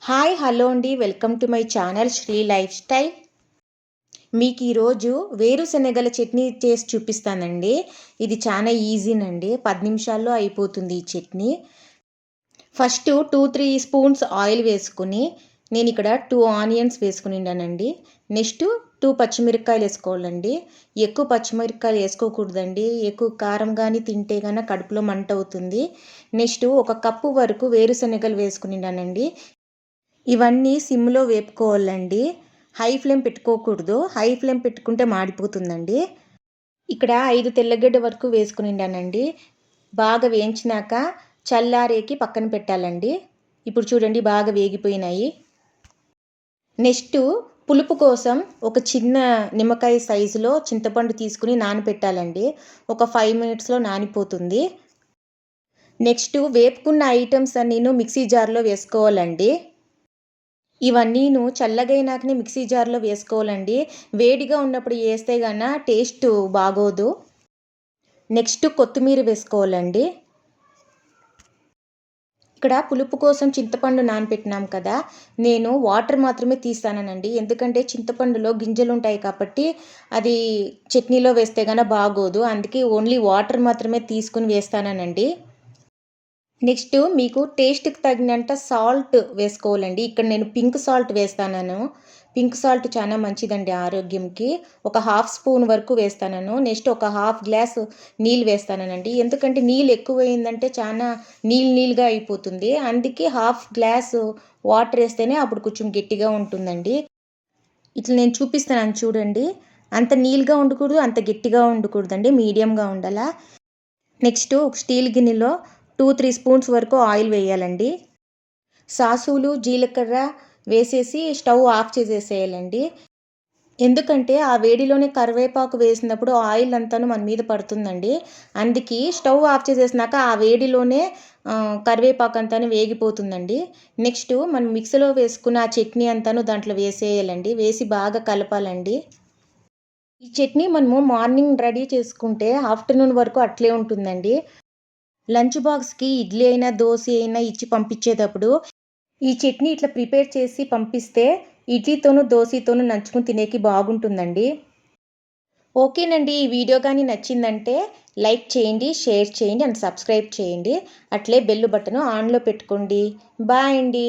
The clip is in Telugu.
హాయ్ హలో అండి, welcome to my channel Sri lifestyle. మీకు ఈరోజు వేరుశనగల చట్నీ చేసి చూపిస్తానండి. ఇది చాలా ఈజీనండి, 10 నిమిషాల్లో అయిపోతుంది ఈ చట్నీ. ఫస్ట్ 2-3 స్పూన్స్ ఆయిల్ వేసుకుని నేను ఇక్కడ 2 ఆనియన్స్ వేసుకునిండానండి. నెక్స్ట్ 2 పచ్చిమిరపకాయలు వేసుకోవాలండి. ఎక్కువ పచ్చిమిరపకాయలు వేసుకోకూడదండి, ఎక్కువ కారం కానీ తింటే కానీ కడుపులో మంట అవుతుంది. నెక్స్ట్ 1 కప్పు వరకు వేరుశనగలు వేసుకునిండానండి. ఇవన్నీ సిమ్లో వేపుకోవాలండి, హై ఫ్లేమ్ పెట్టుకోకూడదు. హై ఫ్లేమ్ పెట్టుకుంటే మాడిపోతుందండి. ఇక్కడ 5 తెల్లగడ్డ వరకు వేసుకునిండానండి. బాగా వేయించినాక చల్లారేకి పక్కన పెట్టాలండి. ఇప్పుడు చూడండి బాగా వేగిపోయినాయి. నెక్స్ట్ పులుపు కోసం ఒక చిన్న నిమ్మకాయ సైజులో చింతపండు తీసుకుని నానబెట్టాలండి. ఒక 5 మినిట్స్లో నానిపోతుంది. నెక్స్ట్ వేపుకున్న ఐటమ్స్ అన్నీను మిక్సీ జార్లో వేసుకోవాలండి. ఇవన్నీను చల్లగైనాకనే మిక్సీ జార్లో వేసుకోవాలండి. వేడిగా ఉన్నప్పుడు వేస్తే గన టేస్ట్ బాగోదు. నెక్స్ట్ కొత్తిమీర వేసుకోవాలండి. ఇక్కడ పులుపు కోసం చింతపండు నానబెట్టినాం కదా, నేను వాటర్ మాత్రమే తీస్తానండి. ఎందుకంటే చింతపండులో గింజలు ఉంటాయి కాబట్టి అది చట్నీలో వేస్తే గన బాగోదు. అందుకే ఓన్లీ వాటర్ మాత్రమే తీసుకుని వేస్తానండి. నెక్స్ట్ మీకు టేస్ట్కి తగినంత సాల్ట్ వేసుకోవాలండి. ఇక్కడ నేను పింక్ సాల్ట్ వేస్తాను. పింక్ సాల్ట్ చాలా మంచిదండి ఆరోగ్యంకి. ఒక 1/2 స్పూన్ వరకు వేస్తాను. నెక్స్ట్ ఒక 1/2 గ్లాస్ నీళ్ళు వేస్తానండి. ఎందుకంటే నీళ్ళు ఎక్కువైందంటే చాలా నీళ్ళుగా అయిపోతుంది. అందుకే 1/2 గ్లాస్ వాటర్ వేస్తేనే అప్పుడు కొంచెం గట్టిగా ఉంటుందండి. ఇట్లా నేను చూపిస్తాను చూడండి. అంత నీళ్ళుగా ఉండకూడదు, అంత గట్టిగా ఉండకూడదండి, మీడియంగా ఉండాలా. నెక్స్ట్ ఒక స్టీల్ గిన్నెలో 2-3 స్పూన్స్ వరకు ఆయిల్ వేయాలండి. సాసులు జీలకర్ర వేసేసి స్టవ్ ఆఫ్ చేసేసేయాలండి. ఎందుకంటే ఆ వేడిలోనే కరివేపాకు వేసినప్పుడు ఆయిల్ అంతాను మన మీద పడుతుందండి. అందుకే స్టవ్ ఆఫ్ చేసేసినాక ఆ వేడిలోనే కరివేపాకు అంతాను వేగిపోతుందండి. నెక్స్ట్ మనం మిక్సీలో వేసుకున్న ఆ చట్నీ అంతాను దాంట్లో వేసేయాలండి. వేసి బాగా కలపాలండి. ఈ చట్నీ మనము మార్నింగ్ రెడీ చేసుకుంటే ఆఫ్టర్నూన్ వరకు అట్లే ఉంటుందండి. లంచ్ బాక్స్కి ఇడ్లీ అయినా దోశ అయినా ఇచ్చి పంపించేటప్పుడు ఈ చట్నీ ఇట్లా ప్రిపేర్ చేసి పంపిస్తే ఇడ్లీతోనూ దోశతోనూ నంచుకుని తినేకి బాగుంటుందండి. ఓకేనండి, ఈ వీడియో కానీ నచ్చిందంటే లైక్ చేయండి, షేర్ చేయండి అండ్ సబ్స్క్రైబ్ చేయండి. అట్లే బెల్ బటన్ ఆన్లో పెట్టుకోండి. బాయ్ అండి.